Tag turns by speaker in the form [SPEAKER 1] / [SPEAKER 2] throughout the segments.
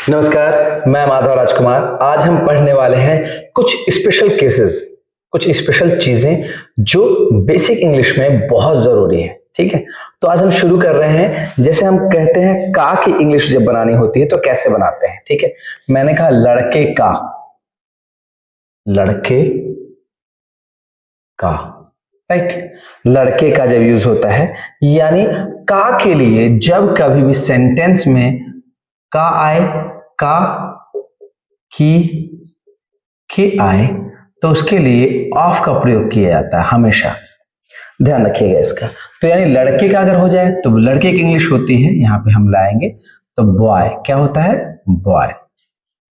[SPEAKER 1] नमस्कार, मैं माधव राजकुमार। आज हम पढ़ने वाले हैं कुछ स्पेशल केसेस, कुछ स्पेशल चीजें जो बेसिक इंग्लिश में बहुत जरूरी है। ठीक है, तो आज हम शुरू कर रहे हैं। जैसे हम कहते हैं का की इंग्लिश जब बनानी होती है तो कैसे बनाते हैं। ठीक है, मैंने कहा लड़के का, लड़के का, राइट। लड़के का जब यूज होता है, यानी का के लिए जब कभी भी सेंटेंस में का आए, का की आए, तो उसके लिए ऑफ का प्रयोग किया जाता है हमेशा। ध्यान रखिएगा इसका। तो यानी लड़के का अगर हो जाए तो लड़के की इंग्लिश होती है, यहां पे हम लाएंगे तो बॉय। क्या होता है? बॉय।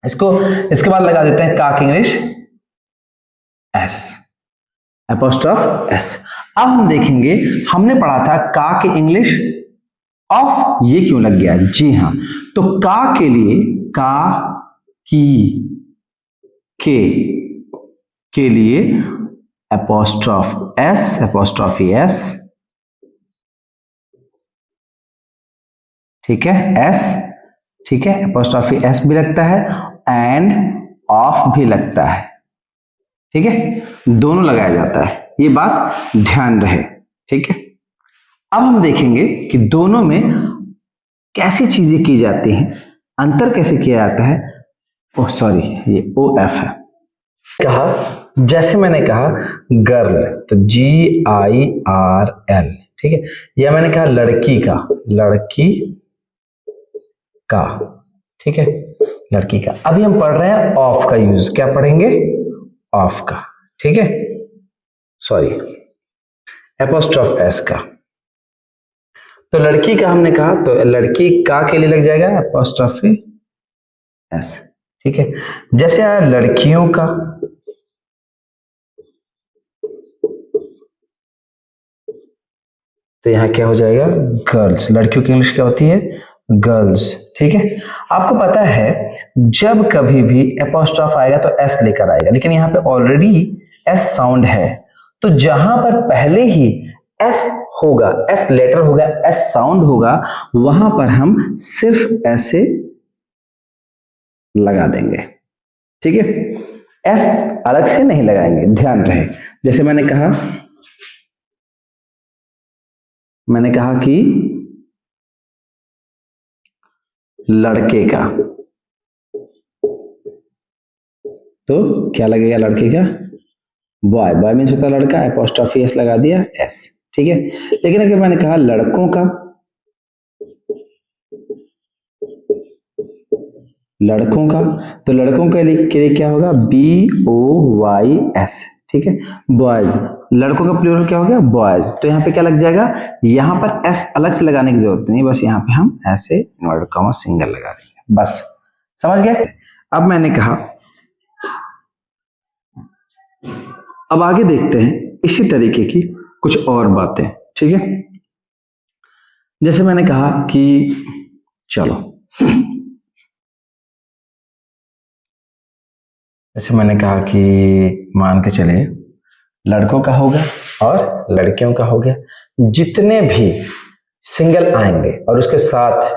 [SPEAKER 1] इसको इसके बाद लगा देते हैं का की इंग्लिश एस, एपोस्ट्रोफ एस। अब हम देखेंगे, हमने पढ़ा था का की इंग्लिश ऑफ, ये क्यों लग गया? जी हाँ, तो का के लिए का की के लिए एपोस्ट्रोफ एस, एपोस्ट्रॉफी एस, ठीक है, एस, ठीक है, एपोस्ट्रॉफी एस भी लगता है एंड ऑफ भी लगता है। ठीक है, दोनों लगाया जाता है, ये बात ध्यान रहे। ठीक है, अब हम देखेंगे कि दोनों में कैसी चीजें की जाती हैं, अंतर कैसे किया जाता है। ओह सॉरी, ये ओ एफ है। कहा, जैसे मैंने कहा गर्ल, तो GIRL, ठीक है, या मैंने कहा लड़की का, लड़की का, ठीक है, लड़की का। अभी हम पढ़ रहे हैं ऑफ का यूज। क्या पढ़ेंगे? ऑफ का, ठीक है, सॉरी, एपोस्ट्रोफ एस का। तो लड़की का हमने कहा तो लड़की का के लिए लग जाएगा एपोस्ट्रोफी एस। ठीक है, जैसे आया लड़कियों का, तो यहां क्या हो जाएगा? गर्ल्स। लड़कियों की इंग्लिश क्या होती है? गर्ल्स। ठीक है, आपको पता है जब कभी भी एपोस्ट्रोफ आएगा तो एस लेकर आएगा, लेकिन यहाँ पे ऑलरेडी एस साउंड है, तो जहां पर पहले ही एस होगा, एस लेटर होगा, एस साउंड होगा, वहां पर हम सिर्फ ऐसे लगा देंगे। ठीक है, एस अलग से नहीं लगाएंगे, ध्यान रहे। जैसे मैंने कहा कि लड़के का, तो क्या लगेगा? लड़के का बॉय, बॉय मीन्स होता है लड़का, एपोस्ट्रोफी एस लगा दिया, एस। ठीक है, लेकिन अगर मैंने कहा लड़कों का, लड़कों का, तो लड़कों के लिए क्या होगा? BOYS। ठीक है, बॉयज। लड़कों का प्लूरल क्या हो गया? बॉयज। तो यहाँ पे क्या लग जाएगा? यहाँ पर एस अलग से लगाने की जरूरत नहीं, बस यहाँ पे हम ऐसे इन्वर्टेड कॉमा सिंगल लगा देंगे, बस। समझ गए? अब मैंने कहा, अब आगे देखते हैं इसी तरीके की कुछ और बातें। ठीक है, जैसे मैंने कहा कि चलो, जैसे मैंने कहा कि मान के चले लड़कों का हो गया और लड़कियों का हो गया। जितने भी सिंगल आएंगे और उसके साथ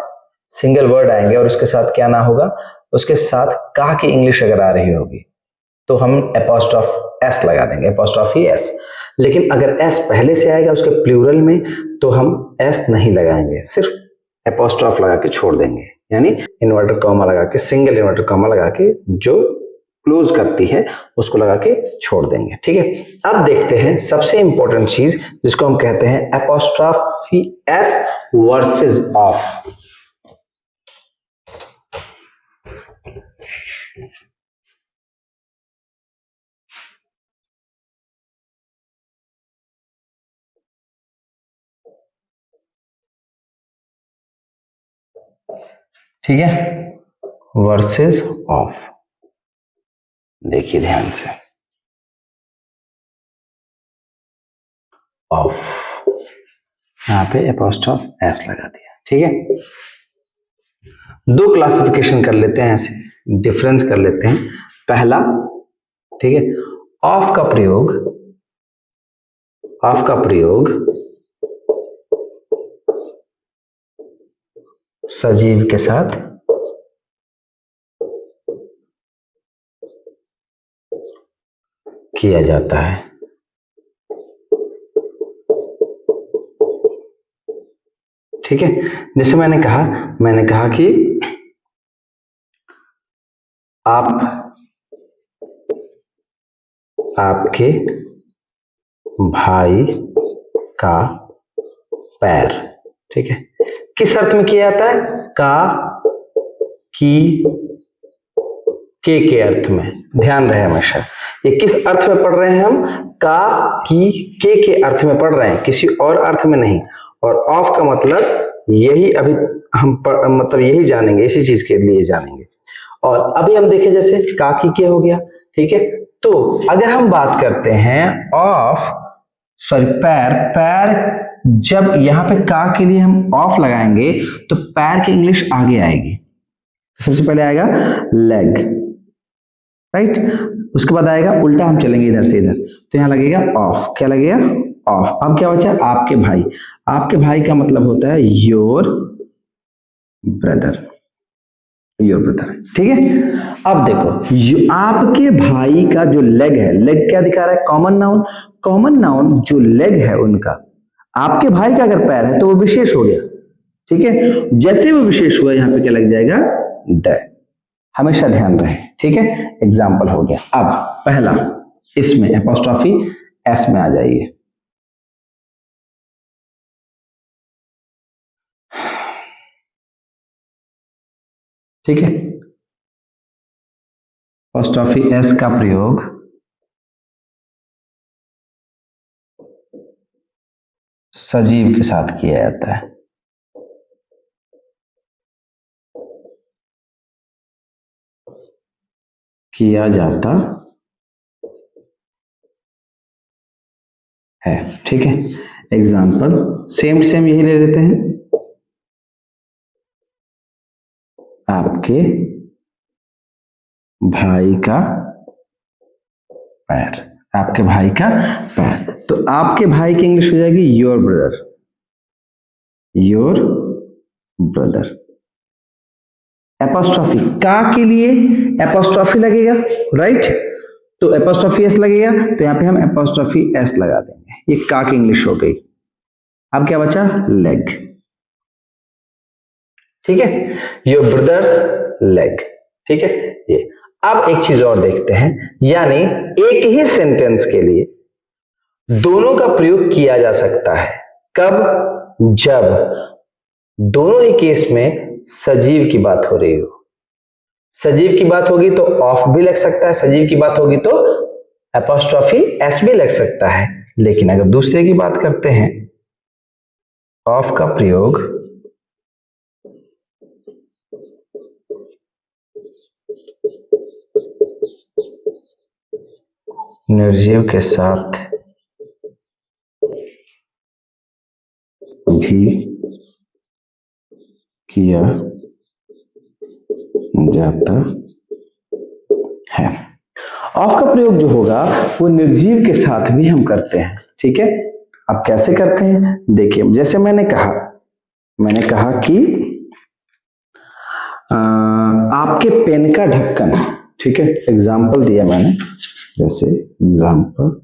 [SPEAKER 1] सिंगल वर्ड आएंगे और उसके साथ क्या ना होगा, उसके साथ का की इंग्लिश अगर आ रही होगी तो हम एपोस्ट्रोफ एस लगा देंगे, एपोस्ट्रॉफी एस। लेकिन अगर एस पहले से आएगा उसके प्लूरल में तो हम एस नहीं लगाएंगे, सिर्फ एपोस्ट्रॉफ लगा के छोड़ देंगे, यानी इन्वर्टेड कॉमा लगा के, सिंगल इन्वर्टेड कॉमा लगा के जो क्लोज करती है उसको लगा के छोड़ देंगे। ठीक है, अब देखते हैं सबसे इंपॉर्टेंट चीज जिसको हम कहते हैं एपोस्ट्रॉफी एस वर्सेस ऑफ। ठीक है, वर्सेस ऑफ। देखिए ध्यान से, ऑफ, यहां पे एपोस्ट्रोफ एस लगा दिया। ठीक है, दो क्लासिफिकेशन कर लेते हैं, ऐसे डिफरेंस कर लेते हैं। पहला, ठीक है, ऑफ का प्रयोग, ऑफ का प्रयोग सजीव के साथ किया जाता है। ठीक है, जैसे मैंने कहा कि आपके भाई का पैर। ठीक है, किस अर्थ में किया जाता है? का, की, के अर्थ में। ध्यान रहे हमेशा, ये किस अर्थ में पढ़ रहे हैं हम? का, की, के अर्थ में पढ़ रहे हैं, किसी और अर्थ में नहीं। और ऑफ का मतलब यही अभी हम मतलब यही जानेंगे, इसी चीज के लिए जानेंगे। और अभी हम देखें जैसे का, की, के हो गया। ठीक है, तो अगर हम बात करते हैं पैर, जब यहाँ पे का के लिए हम ऑफ लगाएंगे तो पैर की इंग्लिश आगे आएगी। सबसे पहले आएगा लेग, राइट, उसके बाद आएगा उल्टा, हम चलेंगे इधर से इधर, तो यहाँ लगेगा ऑफ। क्या लगेगा? ऑफ। अब क्या बचा? आपके भाई। आपके भाई का मतलब होता है योर ब्रदर। ठीक है, अब देखो आपके भाई का जो लेग है, लेग क्या दिखा रहा है? कॉमन नाउन जो लेग है उनका, आपके भाई का अगर पैर है तो वो विशेष हो गया। ठीक है, जैसे वो विशेष हुआ यहाँ पे क्या लग जाएगा? द। हमेशा ध्यान रहे। ठीक है, एग्जाम्पल हो गया। अब पहला, इसमें एपोस्ट्रोफी एस में आ जाइए। ठीक है, एपोस्ट्रोफी एस का प्रयोग सजीव के साथ किया जाता है। किया जाता है। ठीक है, एग्जाम्पल सेम यही ले लेते हैं। आपके भाई का पैर। आपके भाई का पैर, तो आपके भाई की इंग्लिश हो जाएगी your brother. Your brother. Apostrophe का के लिए एपोस्ट्रोफी लगेगा, राइट, तो एपोस्ट्रोफी एस लगेगा, तो यहां पे हम एपोस्ट्रोफी एस लगा देंगे। ये का की इंग्लिश हो गई। अब क्या बचा? लेग। ठीक है, योर ब्रदर्स लेग। ठीक है, ये। अब एक चीज और देखते हैं, यानी एक ही सेंटेंस के लिए दोनों का प्रयोग किया जा सकता है। कब? जब दोनों ही केस में सजीव की बात हो रही हो। सजीव की बात होगी तो ऑफ भी लग सकता है, सजीव की बात होगी तो एपोस्ट्रोफी एस भी लग सकता है। लेकिन अगर दूसरे की बात करते हैं, ऑफ का प्रयोग निर्जीव के साथ भी किया जाता है। ऑफ का प्रयोग जो होगा वो निर्जीव के साथ भी हम करते हैं। ठीक है, अब कैसे करते हैं देखिए, जैसे मैंने कहा कि आपके पेन का ढक्कन। ठीक है, एग्जाम्पल दिया मैंने, जैसे एग्जाम्पल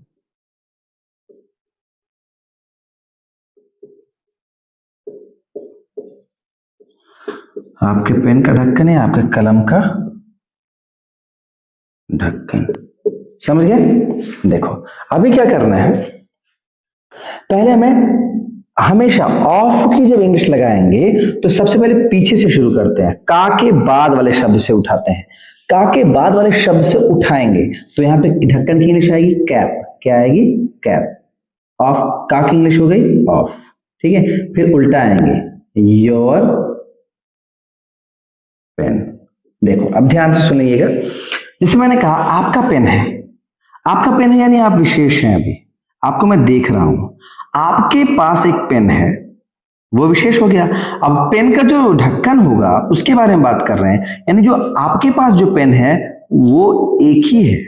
[SPEAKER 1] आपके पेन का ढक्कन है, आपके कलम का ढक्कन। समझ गए? देखो अभी क्या करना है, पहले हमें हमेशा ऑफ की जब इंग्लिश लगाएंगे तो सबसे पहले पीछे से शुरू करते हैं, का के बाद वाले शब्द से उठाते हैं। का के बाद वाले शब्द से उठाएंगे तो यहाँ पे ढक्कन की इंग्लिश आएगी कैप। क्या आएगी? कैप। ऑफ, का की इंग्लिश हो गई ऑफ। ठीक है, फिर उल्टा आएंगे योर पेन। देखो अब ध्यान से सुनिएगा, जैसे मैंने कहा आपका पेन है, आपका पेन है यानी आप विशेष हैं। अभी आपको मैं देख रहा हूं, आपके पास एक पेन है, वो विशेष हो गया। अब पेन का जो ढक्कन होगा उसके बारे में बात कर रहे हैं, यानी जो आपके पास जो पेन है वो एक ही है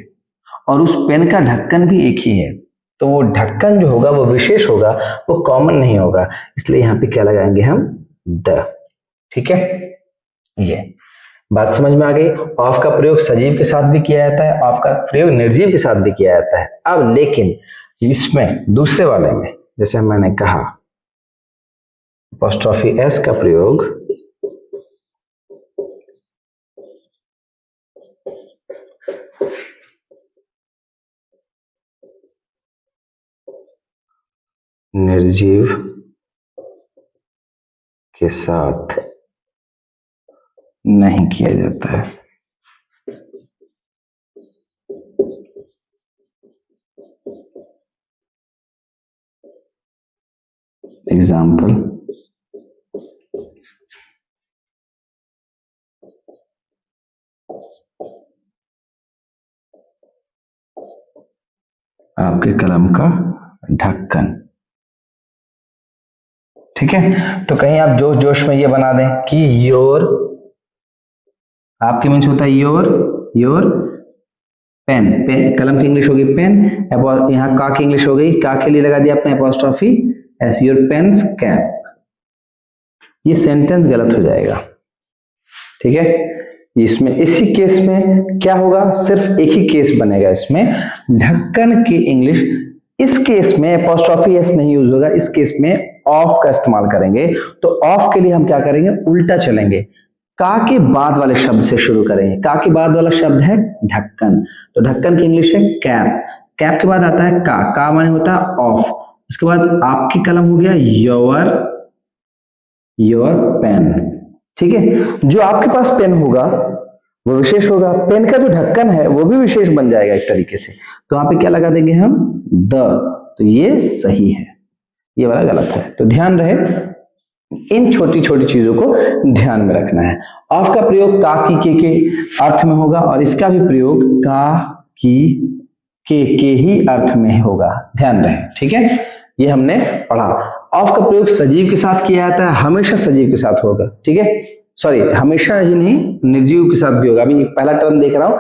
[SPEAKER 1] और उस पेन का ढक्कन भी एक ही है, तो वो ढक्कन जो होगा वो विशेष होगा, वो कॉमन नहीं होगा। इसलिए यहाँ पे क्या लगाएंगे हम? द। ठीक है, ये बात समझ में आ गई। ऑफ का प्रयोग सजीव के साथ भी किया जाता है, ऑफ का प्रयोग निर्जीव के साथ भी किया जाता है। अब लेकिन इसमें दूसरे वाले में जैसे मैंने कहा अपोस्ट्रोफी एस का प्रयोग निर्जीव के साथ नहीं किया जाता है। एग्जाम्पल, आपके कलम का ढक्कन। ठीक है, तो कहीं आप जोश जोश में ये बना दें कि योर, आपके मीन्स होता है योर पेन, पेन कलम की इंग्लिश होगी पेन, और यहाँ का की इंग्लिश हो गई, का के लिए लगा दिया आपने apostrophe s, your pen's cap. ये सेंटेंस गलत हो जाएगा। ठीक है, इसमें इसी केस में क्या होगा, सिर्फ एक ही केस बनेगा इसमें, ढक्कन की इंग्लिश इस केस में अपोस्ट्रोफी एस नहीं यूज होगा, इस केस में ऑफ का इस्तेमाल करेंगे। तो ऑफ के लिए हम क्या करेंगे, उल्टा चलेंगे, का के बाद वाले शब्द से शुरू करेंगे। का के बाद वाला शब्द है ढक्कन, तो ढक्कन की इंग्लिश है कैप, कैप के बाद आता है का माने होता है ऑफ, उसके बाद आपकी कलम हो गया योर पेन। ठीक है, जो आपके पास पेन होगा वो विशेष होगा, पेन का जो ढक्कन है वो भी विशेष बन जाएगा एक तरीके से। तो वहां पे क्या लगा देंगे हम, द, तो ये सही है, ये वाला गलत है। तो ध्यान रहे, इन छोटी छोटी चीजों को ध्यान में रखना है। ऑफ का प्रयोग का की के अर्थ में होगा और इसका भी प्रयोग का की के ही अर्थ में होगा, ध्यान रहे। ठीक है, ये हमने पढ़ा। ऑफ का प्रयोग सजीव के साथ किया जाता है, हमेशा सजीव के साथ होगा। ठीक है, सॉरी हमेशा ही नहीं, निर्जीव के साथ भी होगा। अभी पहला टर्म देख रहा हूं,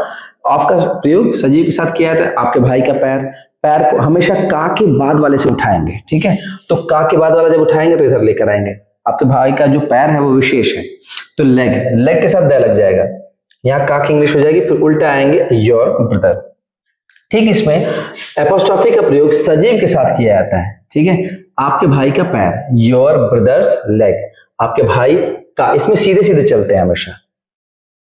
[SPEAKER 1] ऑफ का प्रयोग सजीव के साथ किया जाता है। आपके भाई का पैर, पैर को हमेशा का के बाद वाले से उठाएंगे। ठीक है, तो का के बाद वाला जब उठाएंगे तो इधर लेकर आएंगे। आपके भाई का जो पैर है वो विशेष है, तो लेग, लेग के साथ द लग जाएगा, यहाँ का की इंग्लिश हो जाएगी, फिर उल्टा आएंगे योर ब्रदर। ठीक, इसमें एपोस्ट्रोफी का प्रयोग सजीव के साथ किया जाता है। ठीक है, आपके भाई का पैर, योर ब्रदर्स लेग, आपके भाई का, इसमें सीधे सीधे चलते हैं हमेशा।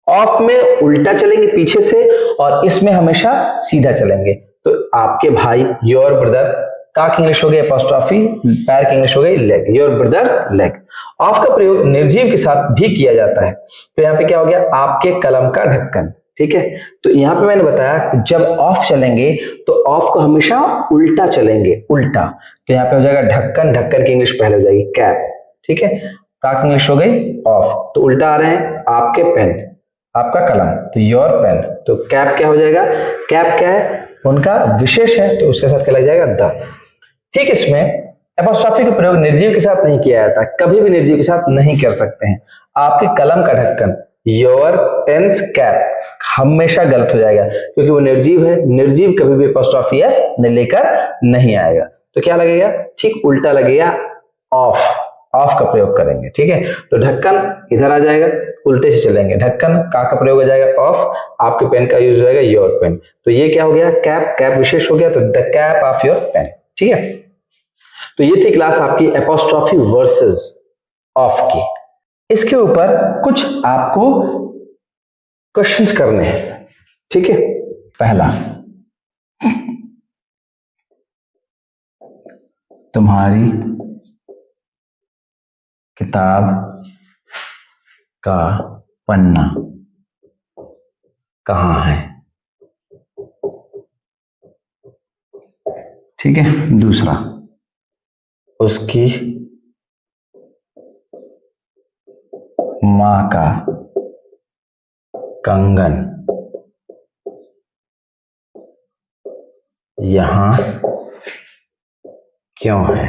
[SPEAKER 1] ऑफ में उल्टा चलेंगे पीछे से, और इसमें हमेशा सीधा चलेंगे। तो आपके भाई, योर ब्रदर, का की इंग्लिश हो गई एपोस्ट्रोफी, पैर की इंग्लिश हो गई leg, your brothers leg. Of का प्रयोग निर्जीव के साथ भी किया जाता है। तो यहाँ पे क्या हो गया, आपके कलम का ढक्कन। ठीक है, तो यहाँ पे मैंने बताया जब ऑफ चलेंगे तो ऑफ को हमेशा उल्टा चलेंगे, उल्टा। तो यहाँ पे हो जाएगा ढक्कन, ढक्कन की इंग्लिश पहले हो जाएगी कैप। ठीक है, का की इंग्लिश हो गई ऑफ, तो उल्टा आ रहे हैं आपके पेन, आपका कलम, तो योर पेन। तो कैप क्या हो जाएगा, कैप क्या है, उनका विशेष है, तो उसके साथ क्या लग जाएगा, द। ठीक, इसमें एपोस्ट्रोफी का प्रयोग निर्जीव के साथ नहीं किया जाता, कभी भी निर्जीव के साथ नहीं कर सकते हैं। आपके कलम का ढक्कन, योर पेन्स कैप, हमेशा गलत हो जाएगा क्योंकि वो निर्जीव है, निर्जीव कभी भी एपोस्ट्रोफी एस लेकर नहीं आएगा। तो क्या लगेगा, ठीक उल्टा लगेगा, ऑफ, ऑफ का प्रयोग करेंगे। ठीक है, तो ढक्कन इधर आ जाएगा, उल्टे से चलेंगे, ढक्कन का प्रयोग हो जाएगा ऑफ, आपके पेन का यूज हो जाएगा योर पेन। तो ये क्या हो गया, कैप, कैप विशेष हो गया, तो the cap of your pen. ठीक है, तो ये थी क्लास आपकी एपोस्ट्रोफी वर्सेस ऑफ की। इसके ऊपर कुछ आपको क्वेश्चंस करने हैं। ठीक है, पहला, तुम्हारी किताब का पन्ना कहाँ है। ठीक है, दूसरा, उसकी माँ का कंगन यहां क्यों है,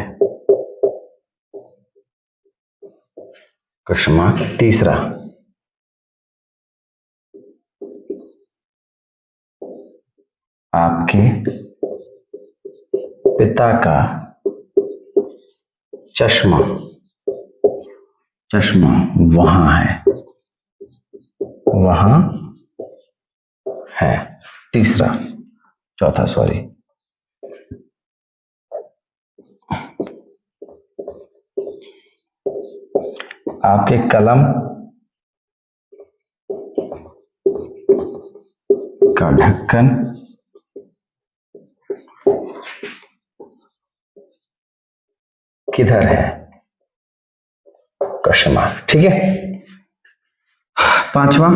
[SPEAKER 1] क्वेश्चन मार्क। तीसरा, आपके पिता का चश्मा, चश्मा वहां है, वहां है। तीसरा, चौथा सॉरी, आपके कलम का ढक्कन किधर है? Question mark. ठीक है। पांचवा,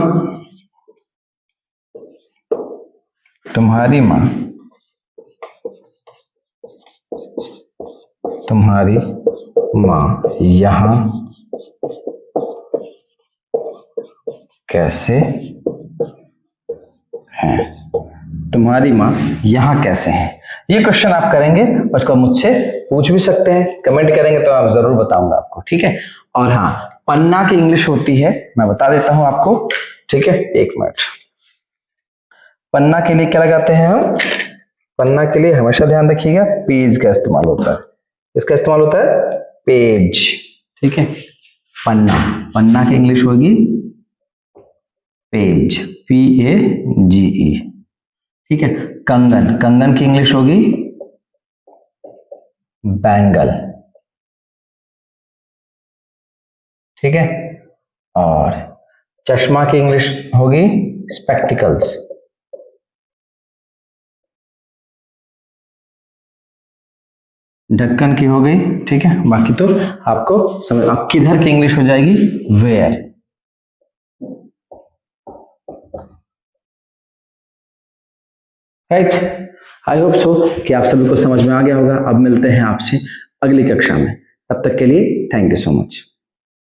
[SPEAKER 1] तुम्हारी मां यहां कैसे है? तुम्हारी मां यहां कैसे है? ये क्वेश्चन आप करेंगे, उसको मुझसे पूछ भी सकते हैं, कमेंट करेंगे तो आप जरूर बताऊंगा आपको। ठीक है। और हाँ, पन्ना की इंग्लिश होती है, मैं बता देता हूं आपको। ठीक है, एक मिनट। पन्ना के लिए क्या लगाते हैं हम? पन्ना के लिए हमेशा ध्यान रखिएगा, पेज का इस्तेमाल होता है। इसका इस्तेमाल होता है पेज। ठीक है। पन्ना की इंग्लिश होगी पेज, PAGE। ठीक है। कंगन की इंग्लिश होगी बैंगल। ठीक है। और चश्मा की इंग्लिश होगी स्पेक्टिकल्स। ढक्कन की हो गई। ठीक है। बाकी तो आपको समझ। अब किधर की इंग्लिश हो जाएगी? Where. Right. I hope so कि आप सभी को समझ में आ गया होगा। अब मिलते हैं आपसे अगली कक्षा में, तब तक के लिए थैंक यू सो मच।